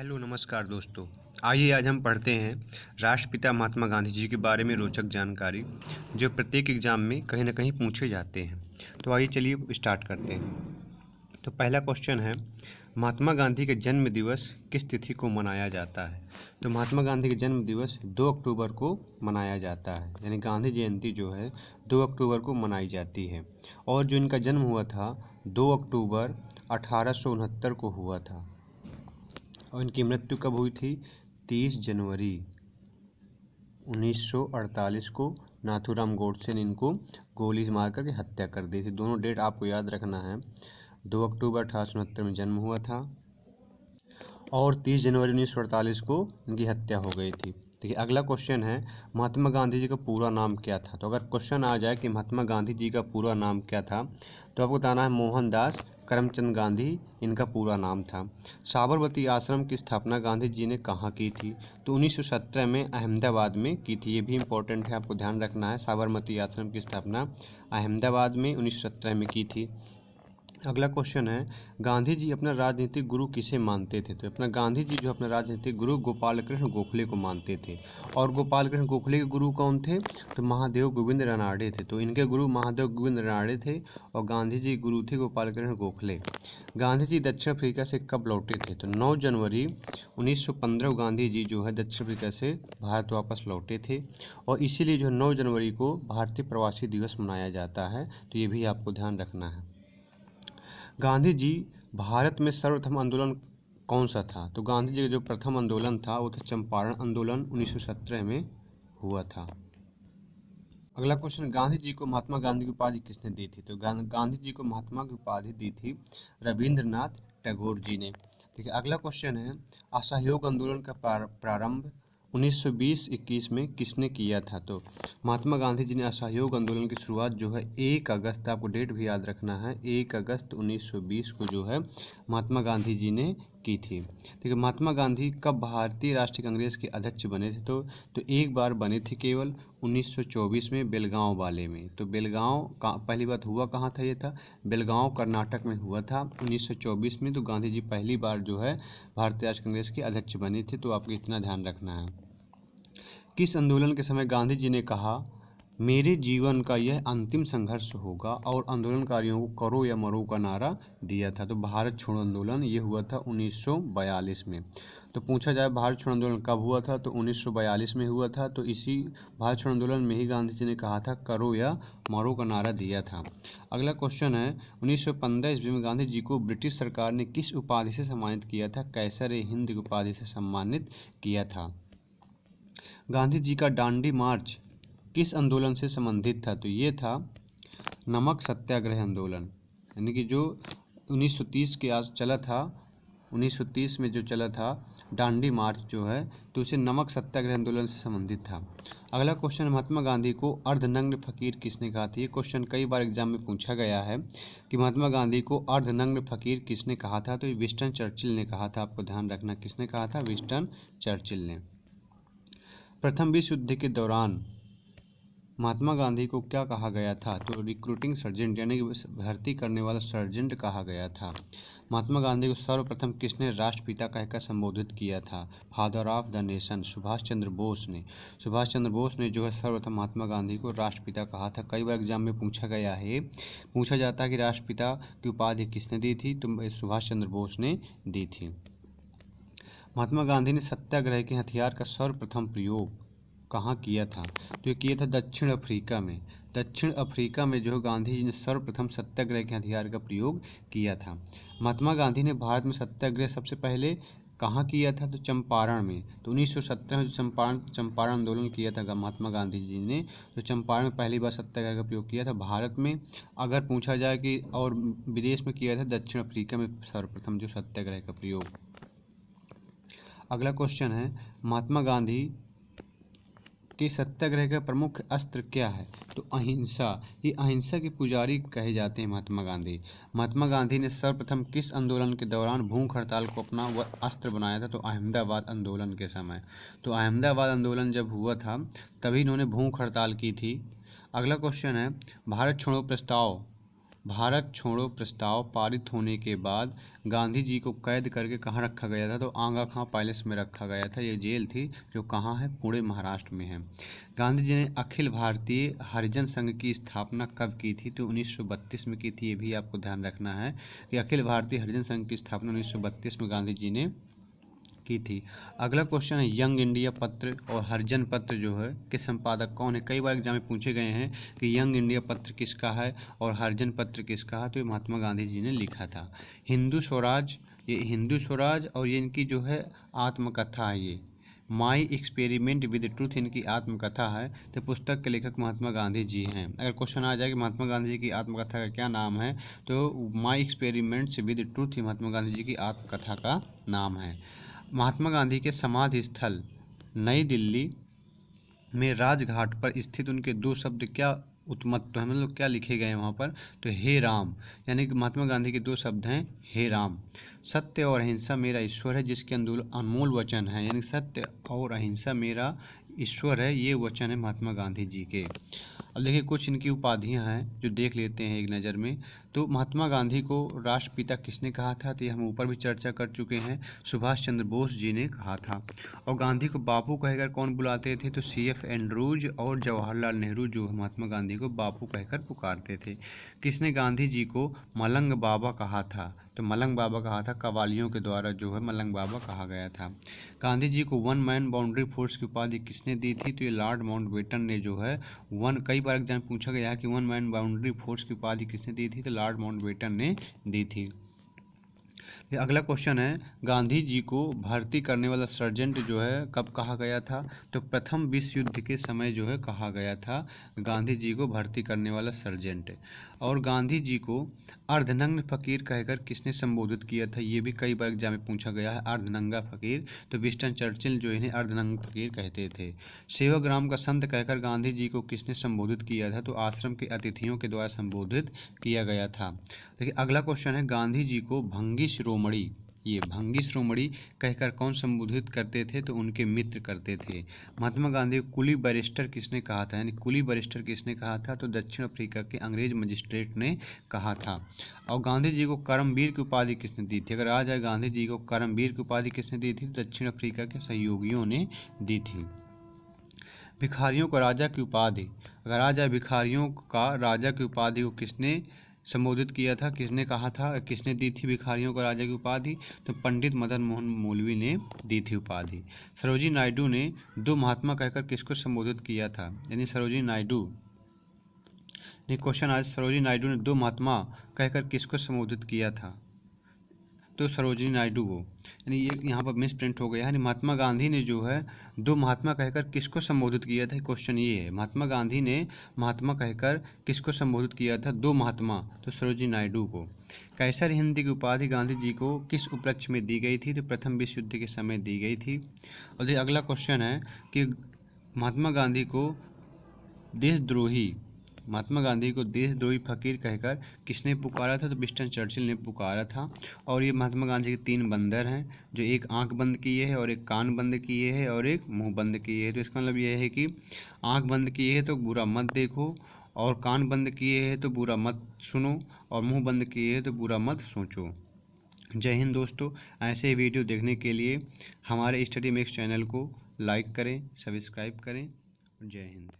Hello नमस्कार दोस्तों। आइए आज हम पढ़ते हैं राष्ट्रपिता महात्मा गांधी जी के बारे में रोचक जानकारी जो प्रत्येक एग्जाम में कहीं ना कहीं पूछे जाते हैं। तो आइए चलिए स्टार्ट करते हैं। तो पहला क्वेश्चन है, महात्मा गांधी का जन्म दिवस किस तिथि को मनाया जाता है? तो महात्मा गांधी का जन्म दिवस 2 अक्टूबर को मनाया जाता है, यानी गांधी जयंती जो है 2 अक्टूबर को मनाई जाती है। और जो इनका जन्म हुआ था 2 अक्टूबर 1869 को हुआ था और इनकी मृत्यु कब हुई थी? 30 जनवरी 1948 को नाथूराम गोडसे ने इनको गोली मार करके हत्या कर दी थी। दोनों डेट आपको याद रखना है। 2 अक्टूबर 1869 में जन्म हुआ था और 30 जनवरी 1948 को इनकी हत्या हो गई थी। देखिए अगला क्वेश्चन है, महात्मा गांधी जी का पूरा नाम क्या था? तो अगर क्वेश्चन आ जाए कि महात्मा गांधी जी का पूरा नाम क्या था तो आपको बताना है मोहनदास करमचंद गांधी इनका पूरा नाम था। साबरमती आश्रम की स्थापना गांधी जी ने कहाँ की थी? तो 1917 में अहमदाबाद में की थी। ये भी इम्पोर्टेंट है, आपको ध्यान रखना है। साबरमती आश्रम की स्थापना अहमदाबाद में 1917 में की थी। अगला क्वेश्चन है, गांधी जी अपना राजनीतिक गुरु किसे मानते थे? तो अपना गांधी जी जो अपना राजनीतिक गुरु गोपाल कृष्ण गोखले को मानते थे। और गोपाल कृष्ण गोखले के गुरु कौन थे? तो महादेव गोविंद रानड़े थे। तो इनके गुरु महादेव गोविंद रानड़े थे और गांधी जी गुरु थे गोपाल कृष्ण गोखले। गांधी जी दक्षिण अफ्रीका से कब लौटे थे? तो 9 जनवरी 1915 को गांधी जी जो है दक्षिण अफ्रीका से भारत वापस लौटे थे और इसीलिए जो 9 जनवरी को भारतीय प्रवासी दिवस मनाया जाता है। तो ये भी आपको ध्यान रखना है। गांधी जी भारत में सर्वप्रथम आंदोलन कौन सा था? तो गांधी जी का जो प्रथम आंदोलन था वो था चंपारण आंदोलन 1917 में हुआ था। अगला क्वेश्चन, गांधी जी को महात्मा गांधी की उपाधि किसने दी थी? तो गांधी जी को महात्मा की उपाधि दी थी रविंद्रनाथ टैगोर जी ने। ठीक है, अगला क्वेश्चन है, असहयोग आंदोलन का प्रारंभ 1920-21 में किसने किया था? तो महात्मा गांधी जी ने असहयोग आंदोलन की शुरुआत जो है 1 अगस्त, आपको डेट भी याद रखना है, 1 अगस्त 1920 को जो है महात्मा गांधी जी ने की थी। ठीक है, महात्मा गांधी कब भारतीय राष्ट्रीय कांग्रेस के अध्यक्ष बने थे? तो एक बार बने थे केवल 1924 में बेलगांव वाले में। तो बेलगांव का पहली बार हुआ कहाँ था? ये था बेलगांव कर्नाटक में हुआ था 1924 में। तो गांधी जी पहली बार जो है भारतीय राष्ट्रीय कांग्रेस के अध्यक्ष बने थे। तो आपको इतना ध्यान रखना है। किस आंदोलन के समय गांधी जी ने कहा, मेरे जीवन का यह अंतिम संघर्ष होगा, और आंदोलनकारियों को करो या मरो का नारा दिया था? तो भारत छोड़ो आंदोलन ये हुआ था 1942 में। तो पूछा जाए भारत छोड़ो आंदोलन कब हुआ था? तो 1942 में हुआ था। तो इसी भारत छोड़ो आंदोलन में ही गांधी जी ने कहा था करो या मरो का नारा दिया था। अगला क्वेश्चन है, 1915 ईस्वी में गांधी जी को ब्रिटिश सरकार ने किस उपाधि से सम्मानित किया था? कैसर-ए-हिंद की उपाधि से सम्मानित किया था। गांधी जी का दांडी मार्च किस आंदोलन से संबंधित था? तो ये था नमक सत्याग्रह आंदोलन, यानी कि जो 1930 के आस चला था, 1930 में जो चला था दांडी मार्च जो है, तो उसे नमक सत्याग्रह आंदोलन से संबंधित था। अगला क्वेश्चन, महात्मा गांधी को अर्धनग्न फकीर किसने कहा था? ये क्वेश्चन कई बार एग्जाम में पूछा गया है कि महात्मा गांधी को अर्धनग्न फकीर किसने कहा था? तो ये विंस्टन चर्चिल ने कहा था। आपको ध्यान रखना, किसने कहा था? विंस्टन चर्चिल ने। प्रथम विश्व युद्ध के दौरान महात्मा गांधी को क्या कहा गया था? तो रिक्रूटिंग सर्जेंट, यानी कि भर्ती करने वाला सर्जेंट कहा गया था। महात्मा गांधी को सर्वप्रथम किसने राष्ट्रपिता कहकर संबोधित किया था? Father of the nation, Subhash Chandra Bose ने। सुभाष चंद्र बोस ने जो है सर्वप्रथम महात्मा गांधी को राष्ट्रपिता कहा था। कई बार एग्जाम में पूछा गया है, पूछा जाता है कि राष्ट्रपिता की उपाधि किसने दी थी? तो सुभाष चंद्र बोस ने दी थी। महात्मा गांधी ने सत्याग्रह के हथियार का सर्वप्रथम प्रयोग कहाँ किया था? तो ये किया था दक्षिण अफ्रीका में। दक्षिण अफ्रीका में जो गांधी जी ने सर्वप्रथम सत्याग्रह के हथियार का प्रयोग किया था। महात्मा गांधी ने भारत में सत्याग्रह सबसे पहले कहाँ किया था? तो चंपारण में। तो 1917 में जो चंपारण आंदोलन किया था महात्मा गांधी जी ने, तो चंपारण में पहली बार सत्याग्रह का प्रयोग किया था। भारत में अगर पूछा जाए कि और विदेश में किया था, दक्षिण अफ्रीका में सर्वप्रथम जो सत्याग्रह का प्रयोग। अगला क्वेश्चन है, महात्मा गांधी के सत्याग्रह का प्रमुख अस्त्र क्या है? तो अहिंसा। ये अहिंसा के पुजारी कहे जाते हैं महात्मा गांधी। महात्मा गांधी ने सर्वप्रथम किस आंदोलन के दौरान भूख हड़ताल को अपना वह अस्त्र बनाया था? तो अहमदाबाद आंदोलन के समय। तो अहमदाबाद आंदोलन जब हुआ था तभी इन्होंने भूख हड़ताल की थी। अगला क्वेश्चन है, भारत छोड़ो प्रस्ताव भारत छोड़ो प्रस्ताव पारित होने के बाद गांधी जी को कैद करके कहाँ रखा गया था? तो आगा खां पैलेस में रखा गया था। ये जेल थी जो कहाँ है? पुणे महाराष्ट्र में है। गांधी जी ने अखिल भारतीय हरिजन संघ की स्थापना कब की थी? तो 1932 में की थी। ये भी आपको ध्यान रखना है कि अखिल भारतीय हरिजन संघ की स्थापना 1932 में गांधी जी ने की थी। अगला क्वेश्चन है यंग इंडिया पत्र और हरिजन पत्र जो है के संपादक कौन है? कई बार एग्जाम में पूछे गए हैं कि यंग इंडिया पत्र किसका है और हरिजन पत्र किसका है, तो ये महात्मा गांधी जी ने लिखा था। हिंदू स्वराज, ये हिंदू स्वराज और ये इनकी जो है आत्मकथा है, ये माई एक्सपेरिमेंट विद ट्रूथ इनकी आत्मकथा है। तो पुस्तक के लेखक महात्मा गांधी जी हैं। अगर क्वेश्चन आ जाए कि महात्मा गांधी जी की आत्मकथा का क्या नाम है, तो my experiments with truth Mahatma Gandhi ji की आत्मकथा का नाम है। महात्मा गांधी के समाधि स्थल नई दिल्ली में राजघाट पर स्थित उनके दो शब्द क्या उत्मत्त है, मतलब क्या लिखे गए हैं वहाँ पर? तो हे राम, यानी कि महात्मा गांधी के दो शब्द हैं हे राम। सत्य और अहिंसा मेरा ईश्वर है जिसके अनमोल वचन है, यानी सत्य और अहिंसा मेरा ईश्वर है, ये वचन है महात्मा गांधी जी के। अब देखिए कुछ इनकी उपाधियां हैं जो देख लेते हैं एक नज़र में। तो महात्मा गांधी को राष्ट्रपिता किसने कहा था? तो ये हम ऊपर भी चर्चा कर चुके हैं, सुभाष चंद्र बोस जी ने कहा था। और गांधी को बापू कहकर कौन बुलाते थे? तो CF एंड्रूज और जवाहरलाल नेहरू जो महात्मा गांधी को बापू कहकर पुकारते थे। किसने गांधी जी को मलंग बाबा कहा था? तो मलंग बाबा कहा था, कव्वालियों के द्वारा जो है मलंग बाबा कहा गया था। गांधी जी को वन मैन बाउंड्री फोर्स की उपाधि किसने दी थी? तो ये लॉर्ड माउंटबेटन ने जो है कई बार एग्जाम पूछा गया है कि वन मैन बाउंड्री फोर्स की उपाधि किसने दी थी? तो लॉर्ड माउंटबेटन ने दी थी। ये अगला क्वेश्चन है गांधी जी को भर्ती करने वाला सर्जेंट जो है कब कहा गया था? तो प्रथम विश्व युद्ध के समय जो है कहा गया था गांधी जी को भर्ती करने वाला सर्जेंट। और गांधी जी को अर्धनग्न फकीर कहकर किसने संबोधित किया था? ये भी कई बार एग्जाम में पूछा गया है, अर्धनंगा फकीर। तो विंस्टन चर्चिल जो इन्हें अर्धनंगा फकीर कहते थे। सेवाग्राम का संत कहकर गांधी जी को किसने संबोधित किया था? तो आश्रम के अतिथियों के द्वारा संबोधित किया गया था। देखिए अगला क्वेश्चन है गांधी जी को भंगी शिरोमणि, ये भंगी शिरोमणि कहकर कौन संबोधित करते थे? तो उनके मित्र करते थे। महात्मा गांधी को कुली बैरिस्टर किसने कहा था? यानी कुली बैरिस्टर किसने कहा था? तो दक्षिण अफ्रीका के अंग्रेज मजिस्ट्रेट ने कहा था। और गांधी जी को करमवीर की उपाधि किसने दी थी? अगर आ जाए गांधी जी को करमवीर की उपाधि किसने दी थी? दक्षिण अफ्रीका के सहयोगियों ने दी थी। भिखारियों को राजा की उपाधि, अगर आ जाए भिखारियों का राजा की उपाधि को किसने संबोधित किया था, किसने कहा था, किसने दी थी भिखारियों को राजा की उपाधि? तो पंडित मदन मोहन मौलवी ने दी थी उपाधि। सरोजिनी नायडू ने दो महात्मा कहकर किसको संबोधित किया था? यानी सरोजिनी नायडू ने क्वेश्चन आज सरोजिनी नायडू ने दो महात्मा कहकर किसको संबोधित किया था? तो सरोजिनी नायडू को, यानी ये यहाँ पर मिस प्रिंट हो गया है। यानी महात्मा गांधी ने जो है दो महात्मा कहकर किसको संबोधित किया था? क्वेश्चन ये है, महात्मा गांधी ने महात्मा कहकर किसको संबोधित किया था? दो महात्मा, तो सरोजिनी नायडू को। कैसर हिंद की उपाधि गांधी जी को किस उपलक्ष्य में दी गई थी? तो प्रथम विश्व युद्ध के समय दी गई थी। और अगला क्वेश्चन है कि महात्मा गांधी को देशद्रोही, महात्मा गांधी को देशद्रोही फकीर कहकर किसने पुकारा था? तो विंस्टन चर्चिल ने पुकारा था। और ये महात्मा गांधी के तीन बंदर हैं, जो एक आंख बंद किए है और एक कान बंद किए है और एक मुंह बंद किए है। तो इसका मतलब यह है कि आंख बंद किए है तो बुरा मत देखो, और कान बंद किए है तो बुरा मत सुनो, और मुंह बंद किए है तो बुरा मत सोचो। जय हिंद दोस्तों, ऐसे वीडियो देखने के लिए हमारे स्टडी मैक्स चैनल को लाइक करें, सब्सक्राइब करें। जय हिंद।